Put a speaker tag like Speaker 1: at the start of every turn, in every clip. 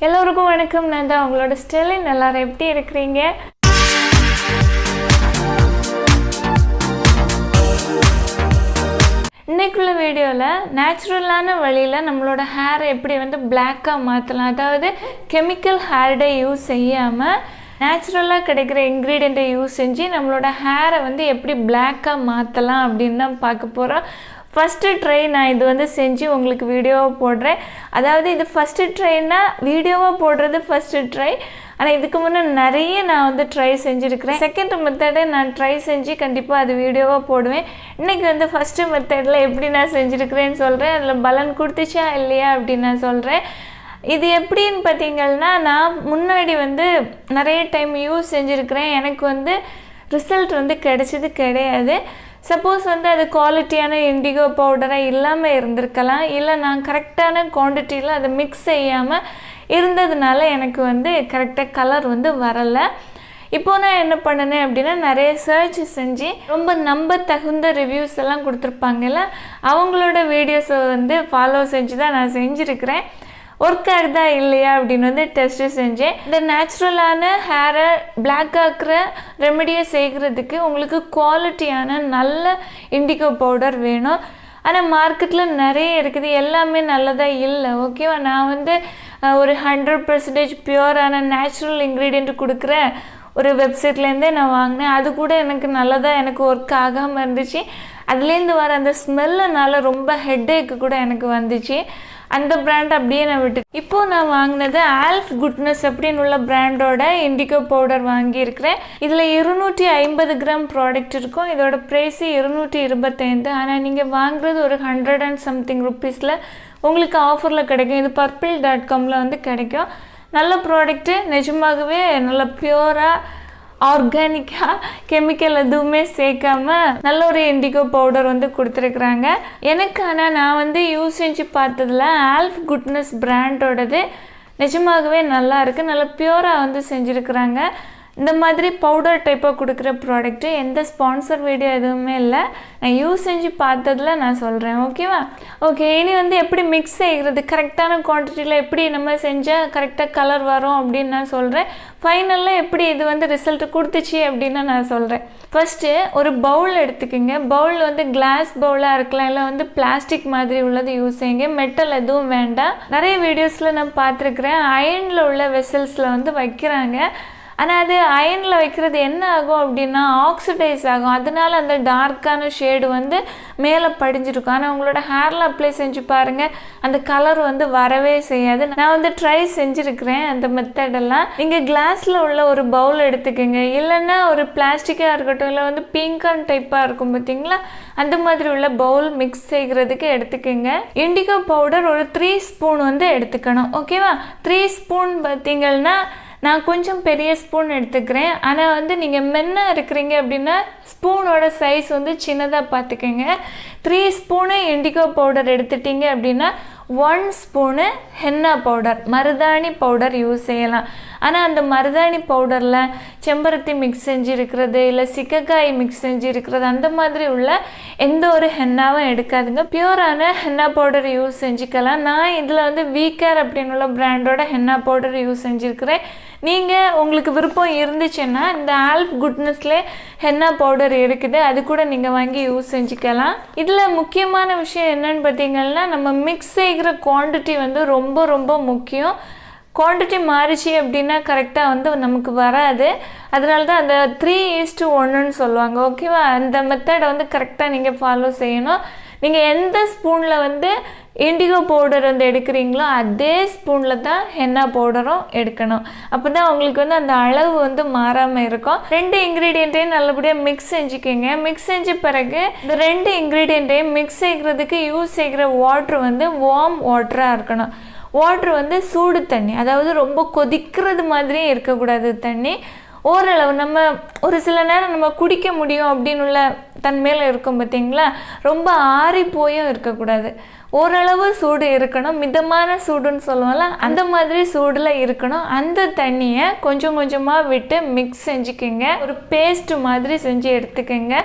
Speaker 1: எல்லோருக்கும் வணக்கம். நான் தான் உங்களோட ஸ்டெலின். எல்லாரும் எப்படி இருக்கிறீங்க? இன்னைக்குள்ள வீடியோவில் நேச்சுரலான வழியில் நம்மளோட ஹேரை எப்படி பிளாக்காக மாற்றலாம், அதாவது கெமிக்கல் ஹேர் டை யூஸ் செய்யாமல் நேச்சுரலாக கிடைக்கிற இன்க்ரீடியண்ட்டை யூஸ் செஞ்சு நம்மளோட ஹேரை எப்படி பிளாக்காக மாற்றலாம் அப்படின்னு தான் பார்க்க போகிறோம். ஃபஸ்ட்டு ட்ரை நான் இது செஞ்சு உங்களுக்கு வீடியோவாக போடுறேன். அதாவது இது ஃபஸ்ட்டு ட்ரைன்னா வீடியோவாக போடுறது ஃபஸ்ட்டு ட்ரை. ஆனால் இதுக்கு முன்னே நிறைய நான் ட்ரை செஞ்சுருக்கிறேன். செகண்ட் மெத்தடை நான் ட்ரை செஞ்சு கண்டிப்பாக அது வீடியோவாக போடுவேன். இன்றைக்கி ஃபஸ்ட்டு மெத்தடில் எப்படி நான் செஞ்சுருக்கிறேன்னு சொல்கிறேன். அதில் பலன் கொடுத்துச்சா இல்லையா அப்படின்னு நான் சொல்கிறேன். இது எப்படின்னு பார்த்தீங்கன்னா, நான் முன்னாடி நிறைய டைம் யூஸ் செஞ்சுருக்கிறேன். எனக்கு ரிசல்ட் கிடைச்சது கிடையாது. சப்போஸ் அது குவாலிட்டியான இண்டிகோ பவுடராக இல்லாமல் இருந்திருக்கலாம், இல்லை நான் கரெக்டான குவான்டிட்டியில் அதை மிக்ஸ் செய்யாமல் இருந்ததுனால எனக்கு கரெக்டாக கலர் வரலை. இப்போது நான் என்ன பண்ணினேன் அப்படின்னா, நிறைய சர்ச் செஞ்சு ரொம்ப நம்ப தகுந்த ரிவ்யூஸ் எல்லாம் கொடுத்துருப்பாங்கல்ல, அவங்களோட வீடியோஸை ஃபாலோ செஞ்சு தான் நான் செஞ்சுருக்கிறேன். ஒர்க் ஆகுதா இல்லையா அப்படின்னு டெஸ்ட்டு செஞ்சேன். இந்த நேச்சுரலான ஹேரை பிளாக் ஆக்குற ரெமடியை செய்கிறதுக்கு உங்களுக்கு குவாலிட்டியான நல்ல இண்டிகோ பவுடர் வேணும். ஆனால் மார்க்கெட்டில் நிறைய இருக்குது, எல்லாமே நல்லதாக இல்லை. ஓகேவா? நான் ஒரு 100% பியூரான நேச்சுரல் இன்க்ரீடியண்ட் கொடுக்குற ஒரு வெப்சைட்லேருந்தே நான் வாங்கினேன். அது கூட எனக்கு ஒர்க் ஆகாமல் இருந்துச்சு. அதுலேருந்து வர அந்த ஸ்மெல்லுனால ரொம்ப ஹெட்டேக்கு கூட எனக்கு வந்துச்சு. அந்த பிராண்ட் அப்படியே நான் விட்டு இப்போது நான் வாங்கினது ஆல்ஃப் குட்னஸ் அப்படின்னு உள்ள பிராண்டோட இண்டிகோ பவுடர் வாங்கியிருக்கிறேன். இதில் 250 கிராம் ப்ராடக்ட் இருக்கும். இதோட ப்ரைஸு 225. ஆனால் நீங்கள் வாங்குறது ஒரு 100 and something ருப்பீஸில் உங்களுக்கு ஆஃபரில் கிடைக்கும். இது purple.comல கிடைக்கும். நல்ல ப்ராடக்ட்டு, நிஜமாகவே நல்ல பியூராக ஆர்கானிக்காக கெமிக்கல் எதுவுமே சேர்க்காம நல்ல ஒரு இண்டிகோ பவுடர் கொடுத்துருக்குறாங்க எனக்கு. ஆனால் நான் யூஸ் செஞ்சு பார்த்ததில் ஆல்ஃப் குட்னஸ் பிராண்டோடது நிஜமாகவே நல்லா இருக்குது. நல்லா பியூராக செஞ்சுருக்குறாங்க. இந்த மாதிரி பவுடர் டைப்பாக கொடுக்குற ப்ராடக்ட்டு எந்த ஸ்பான்சர் வீடியோ எதுவுமே இல்லை, நான் யூஸ் செஞ்சு பார்த்ததில் நான் சொல்கிறேன். ஓகேவா? ஓகே, இனி எப்படி மிக்ஸ் செய்கிறது, கரெக்டான குவான்டிட்டியில் எப்படி நம்ம செஞ்சால் கரெக்டாக கலர் வரும் அப்படின்னு நான் சொல்கிறேன். ஃபைனலில் எப்படி இது ரிசல்ட் கொடுத்துச்சு அப்படின்னு நான் சொல்கிறேன். ஃபஸ்ட்டு ஒரு பவுல் எடுத்துக்கோங்க. பவுல் கிளாஸ் பவுலாக இருக்கலாம், இல்லை பிளாஸ்டிக் மாதிரி உள்ளது யூஸ் செய்யுங்க. மெட்டல் எதுவும் வேண்டாம். நிறைய வீடியோஸில் நான் பார்த்துருக்குறேன், அயனில் உள்ள வெசல்ஸில் வைக்கிறாங்க. ஆனால் அது அயனில் வைக்கிறது என்ன ஆகும் அப்படின்னா ஆக்சிடைஸ் ஆகும். அதனால அந்த டார்க்கான ஷேடு மேலே படிஞ்சிருக்கும். ஆனால் உங்களோட ஹேரில் அப்ளை செஞ்சு பாருங்கள், அந்த கலர் வரவே செய்யாது. நான் ட்ரை செஞ்சுருக்கிறேன் அந்த மெத்தடெல்லாம். நீங்கள் கிளாஸில் உள்ள ஒரு பவுல் எடுத்துக்கோங்க, இல்லைன்னா ஒரு பிளாஸ்டிக்காக இருக்கட்டும், இல்லை பிங்கான் டைப்பாக இருக்கும் பார்த்தீங்களா, அந்த மாதிரி உள்ள பவுல் மிக்ஸ் செய்கிறதுக்கு எடுத்துக்கோங்க. இண்டிகோ பவுடர் ஒரு 3 ஸ்பூன் எடுத்துக்கணும். ஓகேவா? 3 ஸ்பூன் பார்த்தீங்கன்னா நான் கொஞ்சம் பெரிய ஸ்பூன் எடுத்துக்கிறேன். ஆனால் நீங்கள் மென்னாக இருக்கிறீங்க அப்படின்னா ஸ்பூனோட சைஸ் சின்னதாக பார்த்துக்கோங்க. 3 ஸ்பூனு இண்டிகோ பவுடர் எடுத்துட்டிங்க அப்படின்னா 1 ஸ்பூனு ஹென்னா பவுடர், மருதாணி பவுடர் யூஸ் செய்யலாம். ஆனால் அந்த மருதாணி பவுடரில் செம்பருத்தி மிக்ஸ் செஞ்சு இருக்கிறது, இல்லை சிக்கக்காய் மிக்ஸ் செஞ்சு இருக்கிறது, அந்த மாதிரி உள்ள எந்த ஒரு ஹென்னாவும் எடுக்காதுங்க. பியூரான ஹென்னா பவுடர் யூஸ் செஞ்சுக்கலாம். நான் இதில் வீக்கர் அப்படின்னு உள்ள பிராண்டோட ஹென்னா பவுடர் யூஸ் செஞ்சுருக்கிறேன். நீங்கள் உங்களுக்கு விருப்பம் இருந்துச்சுன்னா இந்த ஆல்ஃப் குட்னஸ்லேயே ஹென்னா பவுடர் இருக்குது, அது கூட நீங்கள் வாங்கி யூஸ் செஞ்சுக்கலாம். இதில் முக்கியமான விஷயம் என்னன்னு பார்த்தீங்கன்னா, நம்ம மிக்ஸ் செய்கிற குவான்டிட்டி ரொம்ப ரொம்ப முக்கியம். குவான்டிட்டி மாறிச்சு அப்படின்னா கரெக்டாக நமக்கு வராது. அதனால தான் அந்த 3:1ன்னு சொல்லுவாங்க. ஓகேவா? அந்த மெத்தடை கரெக்டாக நீங்கள் ஃபாலோ செய்யணும். நீங்கள் எந்த ஸ்பூனில் இண்டிகோ பவுடர் எடுக்கிறீங்களோ அதே ஸ்பூனில் தான் ஹென்னா பவுடரும் எடுக்கணும். அப்போ தான் உங்களுக்கு அந்த அளவு மாறாமல் இருக்கும். 2 இன்க்ரீடியண்ட்டையும் நல்லபடியாக மிக்ஸ் செஞ்சுக்கோங்க. மிக்ஸ் செஞ்ச பிறகு இந்த 2 இன்க்ரீடியண்ட்டையும் மிக்ஸ் செய்கிறதுக்கு யூஸ் செய்கிற வாட்ரு வார்ம் வாட்டராக இருக்கணும். வாட்ரு சூடு தண்ணி, அதாவது ரொம்ப கொதிக்கிறது மாதிரியும் இருக்கக்கூடாது தண்ணி. ஓரளவு நம்ம ஒரு சில நேரம் நம்ம குடிக்க முடியும் அப்படின்னு உள்ள தன்மையில் இருக்கும் பார்த்தீங்களா, ரொம்ப ஆறி போயும் இருக்கக்கூடாது. ஓரளவு சூடு இருக்கணும், மிதமான சூடுன்னு சொல்லுவோம்ல, அந்த மாதிரி சூடில் இருக்கணும். அந்த தண்ணியை கொஞ்சம் கொஞ்சமாக விட்டு மிக்ஸ் செஞ்சுக்கோங்க. ஒரு பேஸ்ட் மாதிரி செஞ்சு எடுத்துக்கோங்க.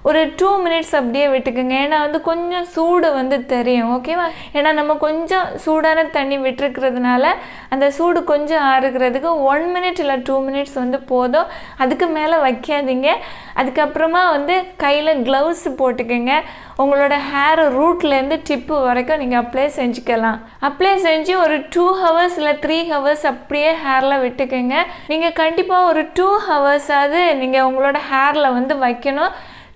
Speaker 1: ஒரு 2 மினிட்ஸ் அப்படியே விட்டுக்குங்க. ஏன்னா வந்து கொஞ்சம் சூடு வந்து தெரியும். ஓகேவா? ஏன்னா நம்ம கொஞ்சம் சூடான தண்ணி விட்டுருக்கிறதுனால அந்த சூடு கொஞ்சம் ஆறுகிறதுக்கு 1 மினிட் இல்லை 2 மினிட்ஸ் வந்து போதும். அதுக்கு மேலே வைக்காதீங்க. அதுக்கப்புறமா வந்து கையில் க்ளவுஸ் போட்டுக்கோங்க. உங்களோட ஹேர் ரூட்லேருந்து டிப்பு வரைக்கும் நீங்கள் அப்ளை செஞ்சுக்கலாம். அப்ளை செஞ்சு ஒரு 2 ஹவர்ஸ் இல்லை 3 ஹவர்ஸ் அப்படியே ஹேரில் விட்டுக்கோங்க. நீங்கள் கண்டிப்பாக ஒரு 2 ஹவர்ஸாவது நீங்கள் உங்களோட ஹேரில் வந்து வைக்கணும்.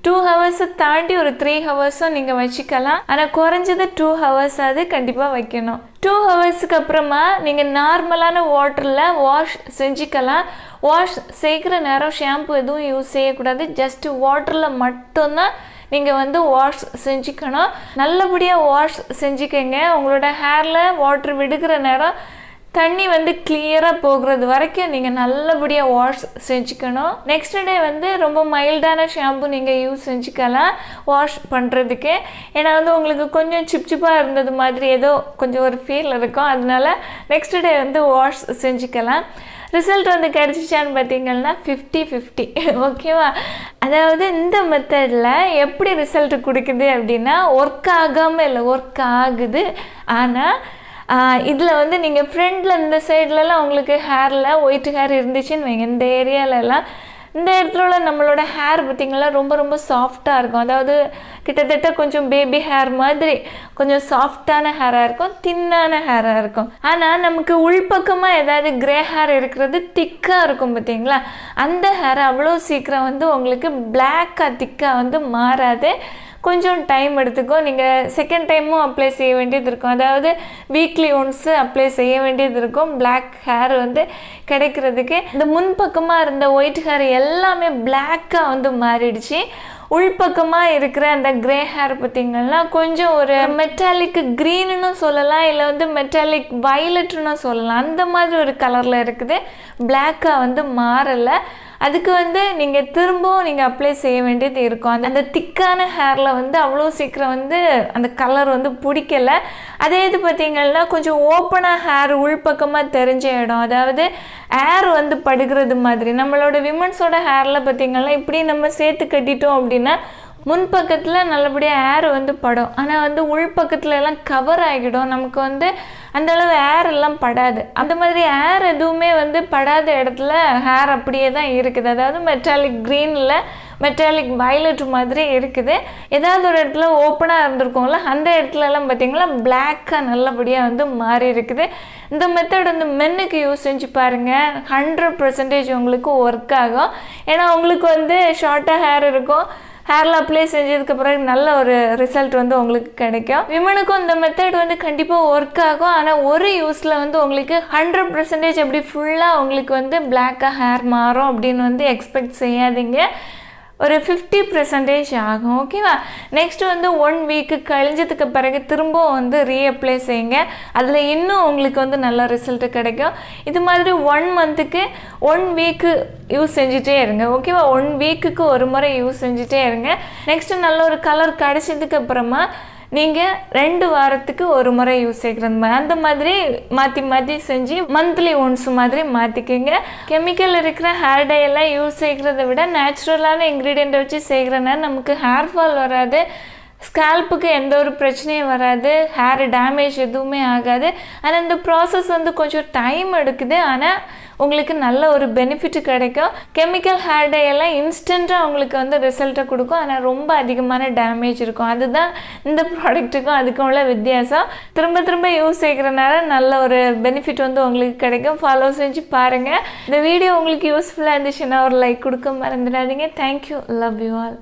Speaker 1: 2 ஹவர்ஸை தாண்டி ஒரு 3 ஹவர்ஸும் நீங்கள் வச்சுக்கலாம். ஆனால் குறைஞ்சது 2 ஹவர்ஸாவது கண்டிப்பாக வைக்கணும். 2 ஹவர்ஸுக்கு அப்புறமா நீங்கள் நார்மலான வாட்டரில் வாஷ் செஞ்சுக்கலாம். வாஷ் செய்கிற நேரம் ஷாம்பு எதுவும் யூஸ் செய்யக்கூடாது. ஜஸ்ட்டு வாட்டரில் மட்டும்தான் நீங்கள் வந்து வாஷ் செஞ்சுக்கணும். நல்லபடியாக வாஷ் செஞ்சுக்கங்க. உங்களோட ஹேரில் வாட்டர் விடுக்கிற நேரம் தண்ணி வந்து கிளியராக போகிறது வரைக்கும் நீங்கள் நல்லபடியாக வாஷ் செஞ்சுக்கணும். நெக்ஸ்ட் டே வந்து ரொம்ப மைல்டான ஷாம்பு நீங்கள் யூஸ் செஞ்சுக்கலாம் வாஷ் பண்ணுறதுக்கு. ஏன்னா வந்து உங்களுக்கு கொஞ்சம் சிப்சிப்பாக இருந்தது மாதிரி ஏதோ கொஞ்சம் ஒரு ஃபீல் இருக்கும். அதனால நெக்ஸ்ட் டே வந்து வாஷ் செஞ்சுக்கலாம். ரிசல்ட் வந்து கிடச்சிச்சான்னு பார்த்தீங்கன்னா 50-50. ஓகேவா? அதாவது இந்த மெத்தடில் எப்படி ரிசல்ட் கொடுக்குது அப்படின்னா ஒர்க் ஆகாமல் இல்லை, ஒர்க் ஆகுது. ஆனால் இதில் வந்து நீங்கள் ஃப்ரண்டில் இந்த சைட்லலாம் உங்களுக்கு ஹேரில் ஒயிட் ஹேர் இருந்துச்சுன்னு வைங்க, இந்த ஏரியாலலாம் இந்த இடத்துல நம்மளோட ஹேர் பார்த்திங்கன்னா ரொம்ப ரொம்ப சாஃப்டாக இருக்கும். அதாவது கிட்டத்தட்ட கொஞ்சம் பேபி ஹேர் மாதிரி கொஞ்சம் சாஃப்டான ஹேராக இருக்கும், தின்னான ஹேராக இருக்கும். ஆனால் நமக்கு உள்பக்கமாக ஏதாவது கிரே ஹேர் இருக்கிறது திக்காக இருக்கும் பார்த்திங்களா, அந்த ஹேர் அவ்வளோ சீக்கிரம் வந்து உங்களுக்கு பிளாக்காக திக்காக வந்து மாறாது. கொஞ்சம் டைம் எடுத்துக்கும். நீங்கள் செகண்ட் டைமும் அப்ளை செய்ய வேண்டியது இருக்கும். அதாவது வீக்லி ஒன்ஸு அப்ளை செய்ய வேண்டியது இருக்கும் பிளாக் ஹேர் வந்து கிடைக்கிறதுக்கு. இந்த முன்பக்கமாக இருந்த ஒயிட் ஹேர் எல்லாமே பிளாக்காக வந்து மாறிடுச்சு. உள்பக்கமாக இருக்கிற அந்த கிரே ஹேர் பார்த்திங்கன்னா கொஞ்சம் ஒரு மெட்டாலிக் க்ரீன்னு சொல்லலாம், இல்லை வந்து மெட்டாலிக் வயலட்னு சொல்லலாம். அந்த மாதிரி ஒரு கலரில் இருக்குது, பிளாக்காக வந்து மாறலை. அதுக்கு வந்து நீங்கள் திரும்பவும் நீங்கள் அப்ளை செய்ய வேண்டியது இருக்கும். அந்த திக்கான ஹேரில் வந்து அவ்வளோ சீக்கிரம் வந்து அந்த கலர் வந்து பிடிக்கலை. அதே இது பார்த்திங்கன்னா கொஞ்சம் ஓப்பனாக ஹேர் உள்பக்கமாக தெரிஞ்ச இடம், அதாவது ஏர் வந்து படுகிறது மாதிரி. நம்மளோட விமன்ஸோட ஹேரில் பார்த்திங்கன்னா இப்படி நம்ம சேர்த்து கட்டிட்டோம் அப்படின்னா முன்பக்கத்தில் நல்லபடியாக ஏர் வந்து படும். ஆனால் வந்து உள்பக்கத்தில் எல்லாம் கவர் ஆகிடும். நமக்கு வந்து அந்தளவு ஏர் எல்லாம் படாது. அந்த மாதிரி ஏர் எதுவுமே வந்து படாத இடத்துல ஹேர் அப்படியே தான் இருக்குது. அதாவது மெட்டாலிக் க்ரீனில் மெட்டாலிக் வயலட் மாதிரி இருக்குது. ஏதாவது ஒரு இடத்துல ஓப்பனாக இருந்திருக்கும்ல, அந்த இடத்துலலாம் பார்த்திங்கன்னா பிளாக்காக நல்லபடியாக வந்து மாறி இருக்குது. இந்த மெத்தட் வந்து மென்னுக்கு யூஸ் செஞ்சு பாருங்கள், 100% உங்களுக்கு ஒர்க் ஆகும். ஏன்னா உங்களுக்கு வந்து ஷார்ட்டாக ஹேர் இருக்கும், ஹேரில் அப்ளை செஞ்சதுக்கு பிறகு நல்ல ஒரு ரிசல்ட் வந்து உங்களுக்கு கிடைக்கும். விமனுக்கும் இந்த மெத்தட் வந்து கண்டிப்பாக ஒர்க் ஆகும். ஆனால் ஒரு யூஸில் வந்து உங்களுக்கு 100% அப்படி ஃபுல்லாக உங்களுக்கு வந்து பிளாக்காக ஹேர் மாறும் அப்படின்னு வந்து எக்ஸ்பெக்ட் செய்யாதீங்க. ஒரு 50% ஆகும். ஓகேவா? நெக்ஸ்ட் வந்து 1 வீக்கு கழிஞ்சதுக்கு பிறகு திரும்பவும் வந்து ரீஅப்ளை செய்யுங்க. அதில் இன்னும் உங்களுக்கு வந்து நல்ல ரிசல்ட் கிடைக்கும். இது மாதிரி 1 மந்த்துக்கு 1 வீக்கு யூஸ் செஞ்சுட்டே இருங்க. ஓகேவா? 1 வீக்குக்கு ஒரு முறை யூஸ் செஞ்சுட்டே இருங்க. நெக்ஸ்ட்டு நல்ல ஒரு கலர் கிடச்சதுக்கு அப்புறமா நீங்கள் 2 வாரத்துக்கு ஒரு முறை யூஸ் செய்கிறது மாதிரி அந்த மாதிரி மாற்றி மாற்றி செஞ்சு மந்த்லி ஒன்ஸ் மாதிரி மாற்றிக்கிங்க. கெமிக்கல் இருக்கிற ஹேர் டை எல்லாம் யூஸ் செய்கிறத விட நேச்சுரலான இன்க்ரீடியண்ட்டை வச்சு செய்கிறனால நமக்கு ஹேர் ஃபால் வராது, ஸ்கேல்ப்புக்கு எந்த ஒரு பிரச்சனையும் வராது, ஹேர் டேமேஜ் எதுவுமே ஆகாது. ஆனால் இந்த ப்ராசஸ் வந்து கொஞ்சம் டைம் எடுக்குது. ஆனால் உங்களுக்கு நல்ல ஒரு பெனிஃபிட் கிடைக்கும். கெமிக்கல் ஹேர் டை எல்லாம் இன்ஸ்டண்ட்டாக உங்களுக்கு வந்து ரிசல்ட்டை கொடுக்கும். ஆனால் ரொம்ப அதிகமான டேமேஜ் இருக்கும். அதுதான் இந்த ப்ராடக்ட்டுக்கும் அதுக்கும் உள்ள வித்தியாசம். திரும்ப திரும்ப யூஸ் செய்கிறனால நல்ல ஒரு பெனிஃபிட் வந்து உங்களுக்கு கிடைக்கும். ஃபாலோ செஞ்சு பாருங்கள். இந்த வீடியோ உங்களுக்கு யூஸ்ஃபுல்லாக இருந்துச்சுன்னா ஒரு லைக் கொடுக்க மறந்துடாதீங்க. தேங்க்யூ. Love you all.